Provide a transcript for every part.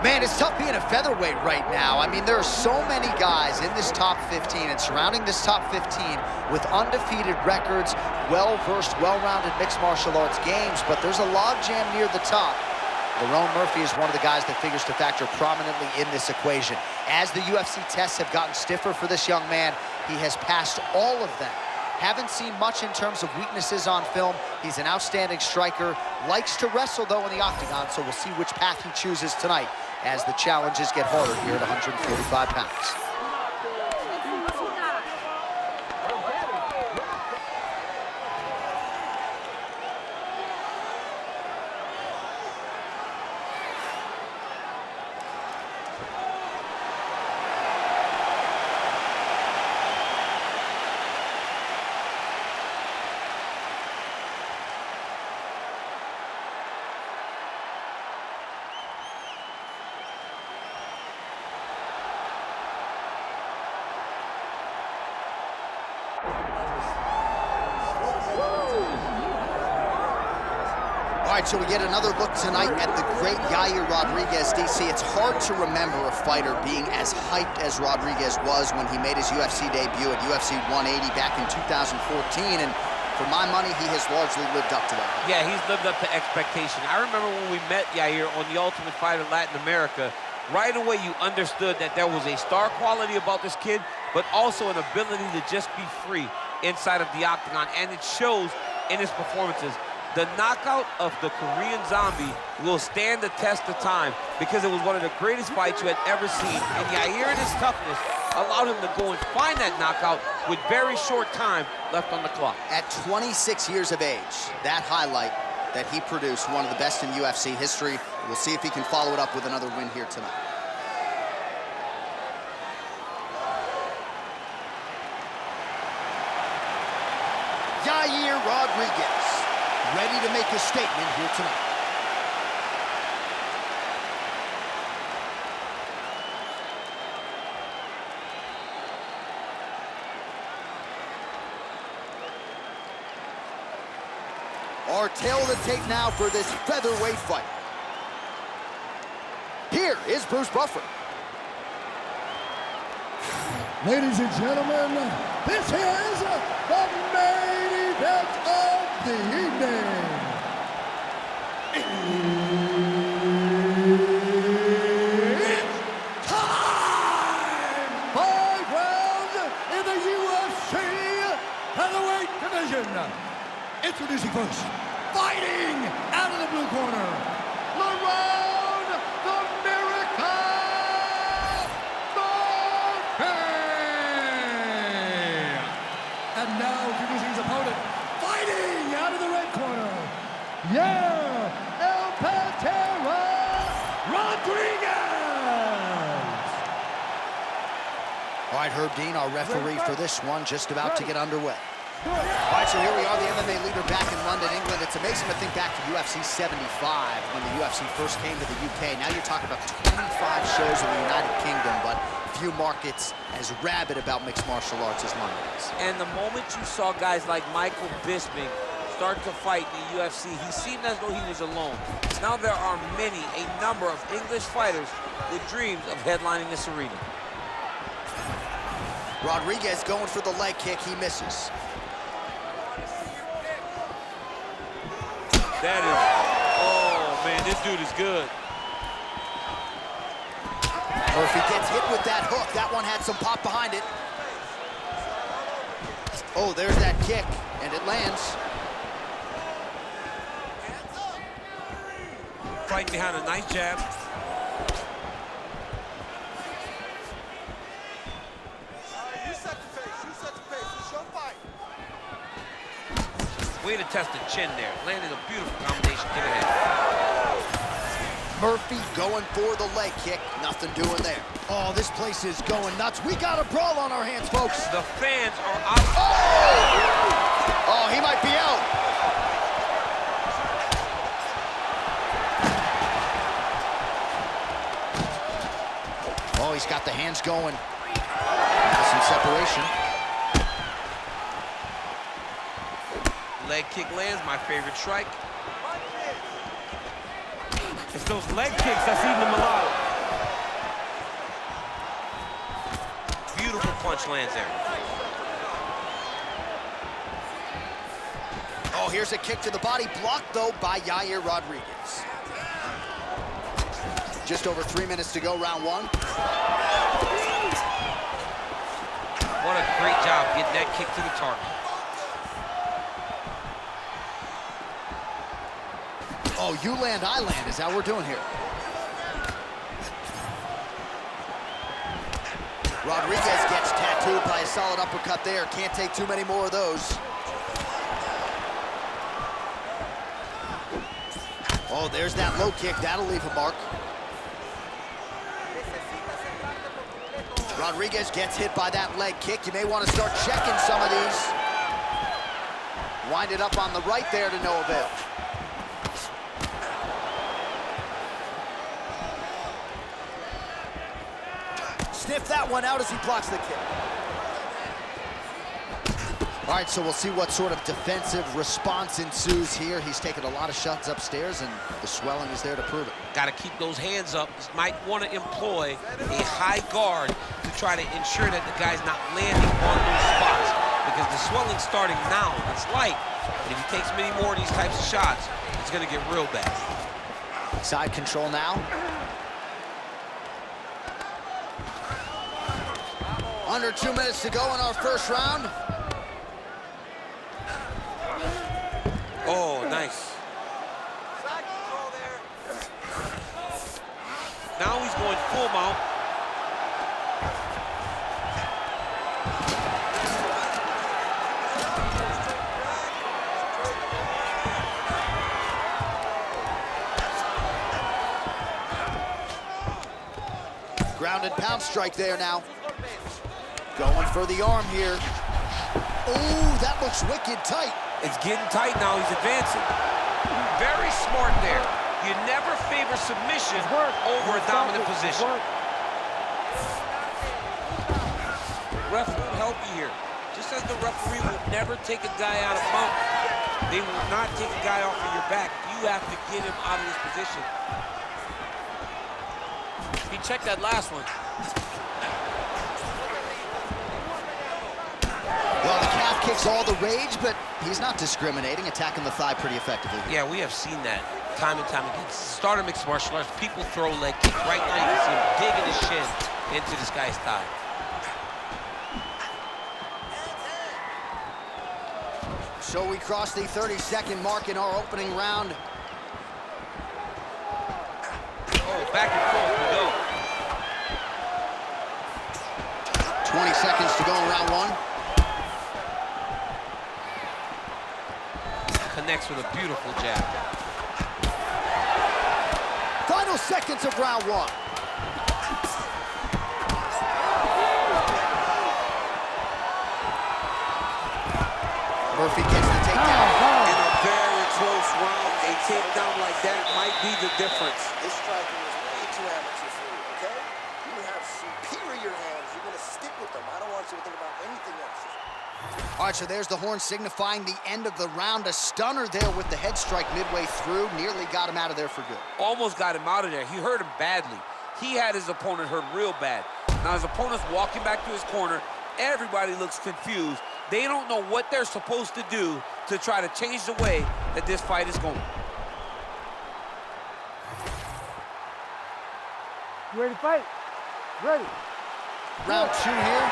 Man, it's tough being a featherweight right now. I mean, there are so many guys in this top 15 and surrounding this top 15 with undefeated records, well-versed, well-rounded mixed martial arts games, but there's a logjam near the top. Lerone Murphy is one of the guys that figures to factor prominently in this equation. As the UFC tests have gotten stiffer for this young man, he has passed all of them. Haven't seen much in terms of weaknesses on film. He's an outstanding striker, likes to wrestle though in the octagon, so we'll see which path he chooses tonight as the challenges get harder here at 145 pounds. All right, so we get another look tonight at the great Yair Rodriguez, DC. It's hard to remember a fighter being as hyped as Rodriguez was when he made his UFC debut at UFC 180 back in 2014, and for my money, he has largely lived up to that. Yeah, he's lived up to expectation. I remember when we met Yair on The Ultimate Fighter Latin America, right away you understood that there was a star quality about this kid, but also an ability to just be free inside of the octagon, and it shows in his performances. The knockout of the Korean Zombie will stand the test of time because it was one of the greatest fights you had ever seen. And Yair and his toughness allowed him to go and find that knockout with very short time left on the clock. At 26 years of age, that highlight that he produced, one of the best in UFC history. We'll see if he can follow it up with another win here tonight. Yair Rodriguez, ready to make a statement here tonight. Our tail of the tape now for this featherweight fight. Here is Bruce Buffer. Ladies and gentlemen, this is the main event of the evening. It's time! 5 rounds in the UFC featherweight division. Introducing first, fighting out of the blue corner, Lerone the Miracle Murphy! And now introducing his opponent, fighting out of the red corner, Yair El Patera Rodriguez! All right, Herb Dean, our referee for this one, just about to get underway. All right, so here we are, the MMA leader back in London, England. It's amazing to think back to UFC 75 when the UFC first came to the UK. Now you're talking about 25 shows in the United Kingdom, but few markets as rabid about mixed martial arts as London is. And the moment you saw guys like Michael Bisping start to fight in the UFC, he seemed as though he was alone. Now there are a number of English fighters with dreams of headlining this arena. Rodriguez going for the leg kick, he misses. That is, oh man, this dude is good. Murphy gets hit with that hook. That one had some pop behind it. Oh, there's that kick, and it lands. Right behind a nice jab. You set the pace, it's your fight. Way to test the chin there. Landed a beautiful combination kick ahead. Murphy going for the leg kick. Nothing doing there. Oh, this place is going nuts. We got a brawl on our hands, folks. The fans are out. Oh, he might be out. Oh, he's got the hands going. Some separation. leg kick lands, my favorite strike. It's those leg kicks that's eating him alive. Beautiful punch lands there. Oh, here's a kick to the body, blocked though by Yair Rodriguez. Just over 3 minutes to go, round one. What a great job getting that kick to the target. Oh, you land, I land is how we're doing here. Rodriguez gets tattooed by a solid uppercut there. Can't take too many more of those. Oh, there's that low kick. That'll leave a mark. Rodriguez gets hit by that leg kick. You may want to start checking some of these. Wind it up on the right there to no avail. Sniff that one out as he blocks the kick. All right, so we'll see what sort of defensive response ensues here. He's taken a lot of shots upstairs, and the swelling is there to prove it. Got to keep those hands up. Might want to employ a high guard to try to ensure that the guy's not landing on those spots, because the swelling's starting now. It's light, but if he takes many more of these types of shots, it's going to get real bad. Side control now. Under 2 minutes to go in our first round. Oh, nice. Now he's going full mount. Ground and pound strike there now. Going for the arm here. Oh, that looks wicked tight. It's getting tight now. He's advancing. Very smart there. You never favor submission over a dominant position. Ref will help you here. Just as the referee will never take a guy out of mount, they will not take a guy off of your back. You have to get him out of this position. He checked that last one. Well, the calf kicks all the rage, but he's not discriminating, attacking the thigh pretty effectively. Yeah, we have seen that time and time again. Start of mixed martial arts, people throw leg kicks. Right now you can see him digging his shin into this guy's thigh. So we cross the 30-second mark in our opening round. Oh, back and forth we go. 20 seconds to go in round one. Connects with a beautiful jab. Final seconds of round one. Murphy gets the takedown. In a very close round, a takedown like that might be the difference. This striking is way too amateur for you, okay? You have superior hands. You're going to stick with them. I don't want you to think about anything else. All right, so there's the horn signifying the end of the round. A stunner there with the head strike midway through. Nearly got him out of there for good. Almost got him out of there. He hurt him badly. He had his opponent hurt real bad. Now his opponent's walking back to his corner. Everybody looks confused. They don't know what they're supposed to do to try to change the way that this fight is going. You ready to fight? Ready. Round two here.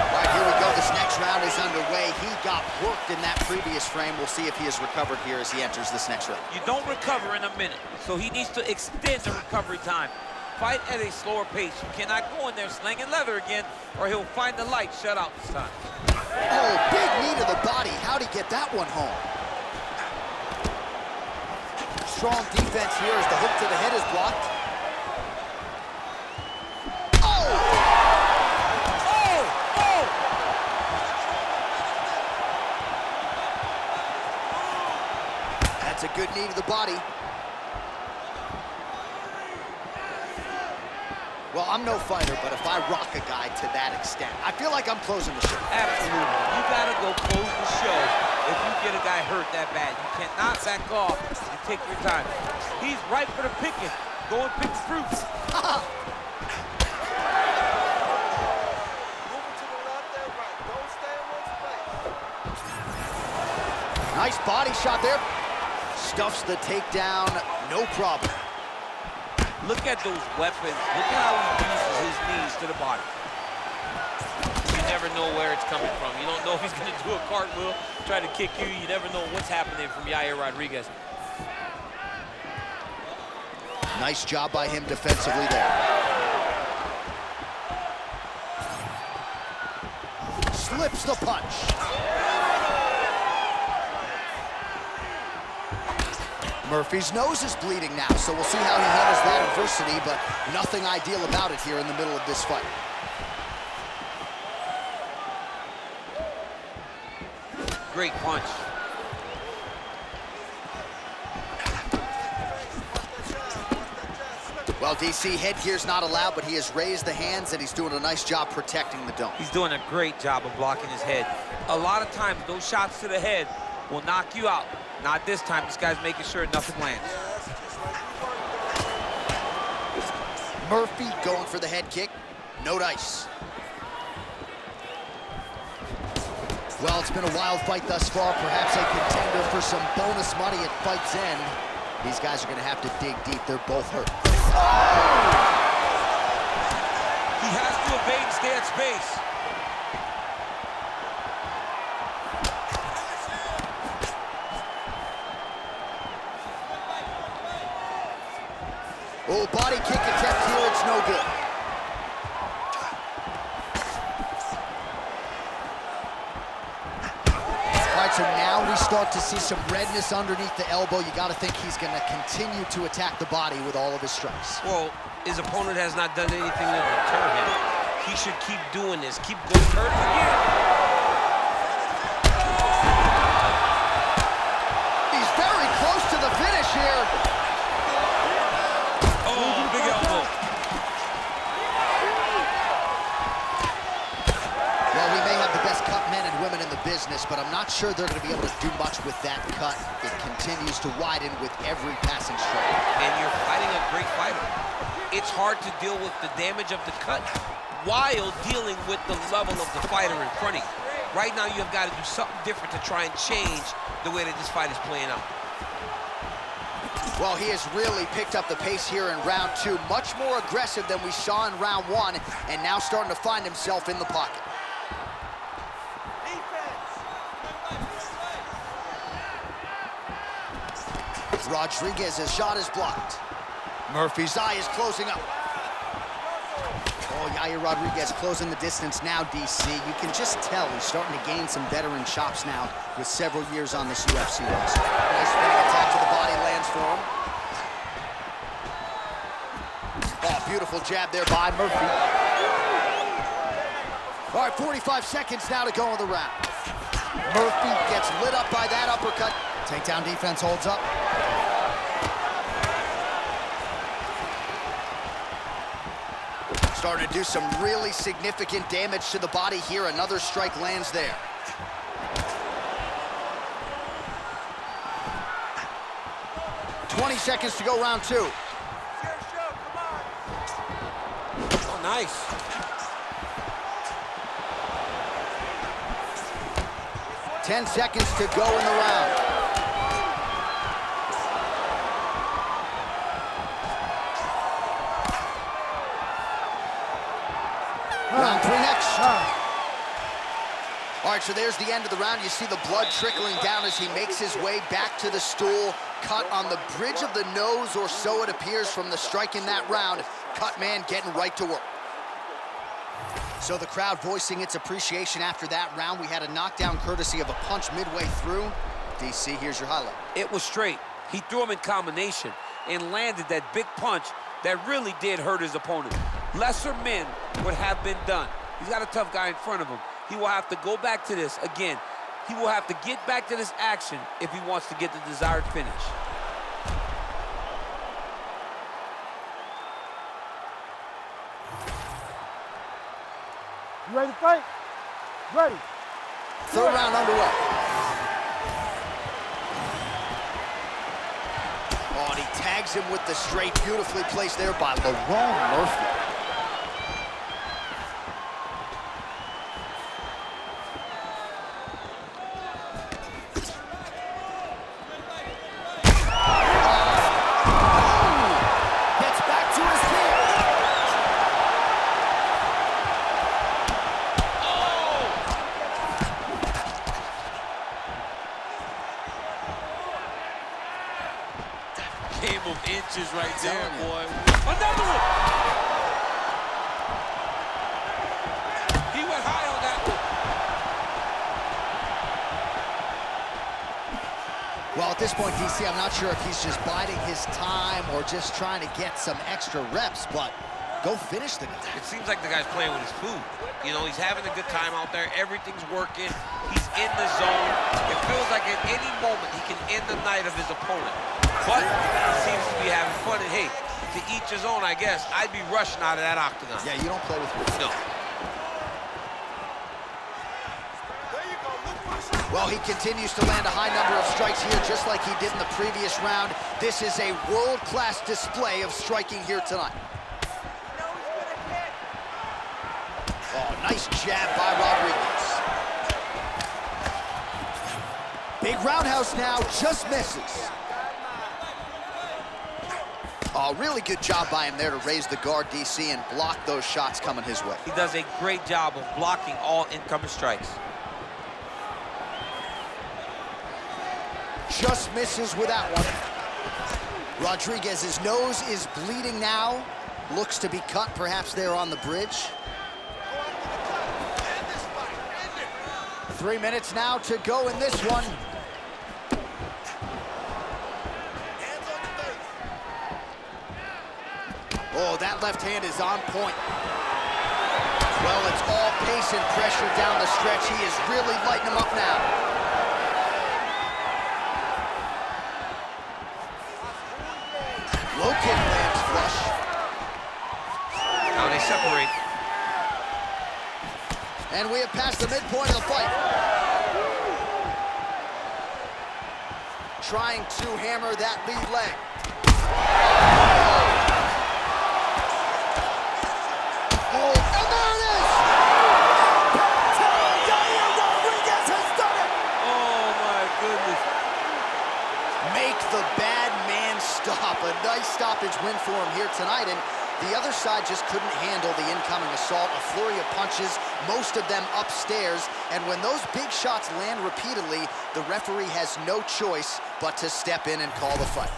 All right, here we go. This next round is underway. He got worked in that previous frame. We'll see if he has recovered here as he enters this next round. You don't recover in a minute, so he needs to extend the recovery time. Fight at a slower pace. You cannot go in there slinging leather again, or he'll find the light shut out this time. Oh, big knee to the body. How'd he get that one home? Strong defense here as the hook to the head is blocked. That's a good knee to the body. Well, I'm no fighter, but if I rock a guy to that extent, I feel like I'm closing the show. Absolutely. You gotta go close the show if you get a guy hurt that bad. You cannot back off and take your time. He's ripe for the picking. Go and pick the fruits. Nice body shot there. Stuffs the takedown, no problem. Look at those weapons. Look at how he uses his knees to the body. You never know where it's coming from. You don't know if he's going to do a cartwheel, try to kick you. You never know what's happening from Yair Rodriguez. Nice job by him defensively there. Slips the punch. Murphy's nose is bleeding now, so we'll see how he handles that adversity, but nothing ideal about it here in the middle of this fight. Great punch. Well, DC, headgear's not allowed, but he has raised the hands, and he's doing a nice job protecting the dome. He's doing a great job of blocking his head. A lot of times, those shots to the head will knock you out. Not this time. This guy's making sure nothing lands. Murphy going for the head kick. No dice. Well, it's been a wild fight thus far. Perhaps a contender for some bonus money at fight's end. These guys are going to have to dig deep. They're both hurt. He has to evade and stay at space. Oh, body kick attempt here. It's no good. All right, so now we start to see some redness underneath the elbow. You got to think he's going to continue to attack the body with all of his strikes. Well, his opponent has not done anything to deter him. He should keep doing this. Keep going. Hurt again. He's very close to the finish here. Oh, big elbow. Well, we may have the best cut men and women in the business, but I'm not sure they're going to be able to do much with that cut. It continues to widen with every passing strike. And you're fighting a great fighter. It's hard to deal with the damage of the cut while dealing with the level of the fighter in front of you. Right now, you have got to do something different to try and change the way that this fight is playing out. Well, he has really picked up the pace here in round two. Much more aggressive than we saw in round one, and now starting to find himself in the pocket. Rodriguez's shot is blocked. Murphy's eye is closing up. Oh, Yair Rodriguez closing the distance now, DC. You can just tell he's starting to gain some veteran chops now with several years on this UFC roster. Nice spinning attack to the body lands for him. Oh, beautiful jab there by Murphy. All right, 45 seconds now to go in the round. Murphy gets lit up by that uppercut. Takedown defense holds up. Starting to do some really significant damage to the body here. Another strike lands there. Seconds to go, round two. Oh, nice. Ten seconds to go in the round. Round three next. All right, so there's the end of the round. You see the blood trickling down as he makes his way back to the stool. Cut on the bridge of the nose, or so it appears from the strike in that round. Cut man getting right to work. So the crowd voicing its appreciation after that round. We had a knockdown courtesy of a punch midway through. DC, here's your highlight. It was straight. He threw him in combination and landed that big punch that really did hurt his opponent. Lesser men would have been done. He's got a tough guy in front of him. He will have to go back to this again. He will have to get back to this action if he wants to get the desired finish. You ready to fight? Ready. Third round underway. Oh, and he tags him with the straight, beautifully placed there by Lerone Murphy. Gets back to his feet. Game of inches right there, Telling you. boy. Another one! He went high on that one. Well, at this point, DC, I'm not sure if he's just biding his time or just trying to get some extra reps, but go finish the guy. It seems like the guy's playing with his food. You know, he's having a good time out there. Everything's working. He's in the zone. It feels like at any moment he can end the night of his opponent. But he seems to be having fun. And hey, to each his own, I guess. I'd be rushing out of that octagon. Yeah, you don't play with food. No. Well, he continues to land a high number of strikes here, just like he did in the previous round. This is a world-class display of striking here tonight. Oh, nice jab by Rodriguez. Big roundhouse now, just misses. Oh, really good job by him there to raise the guard, DC, and block those shots coming his way. He does a great job of blocking all incoming strikes. Just misses with that one. Rodriguez's nose is bleeding now. Looks to be cut, perhaps there on the bridge. 3 minutes now to go in this one. Oh, that left hand is on point. Well, it's all pace and pressure down the stretch. He is really lighting him up now. Low kick lands flush. Now they separate. And we have passed the midpoint of the fight. Trying to hammer that lead leg. Oh, and there it is! Yair Rodriguez has done it! Oh, my goodness. Make the bad man stop. A nice stoppage win for him here tonight, and the other side just couldn't handle the incoming assault. A flurry of punches, most of them upstairs, and when those big shots land repeatedly, the referee has no choice but to step in and call the fight.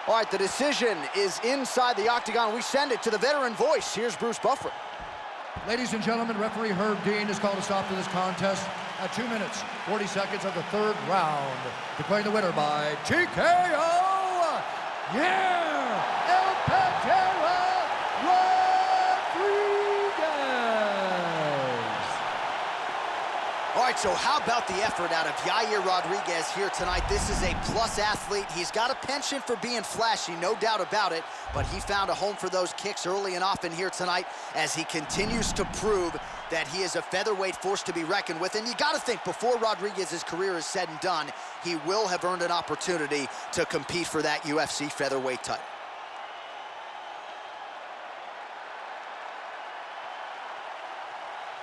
All right, the decision is inside the octagon. We send it to the veteran voice. Here's Bruce Buffer. Ladies and gentlemen, referee Herb Dean has called a stop to this contest at 2 minutes, 40 seconds of the third round. Declaring the winner by TKO, Yair El Patera Rodriguez. All right, so how about the effort out of Yair Rodriguez here tonight? This is a plus athlete. He's got a penchant for being flashy, no doubt about it, but he found a home for those kicks early and often here tonight as he continues to prove that he is a featherweight force to be reckoned with. And you got to think, before Rodriguez's career is said and done, he will have earned an opportunity to compete for that UFC featherweight title.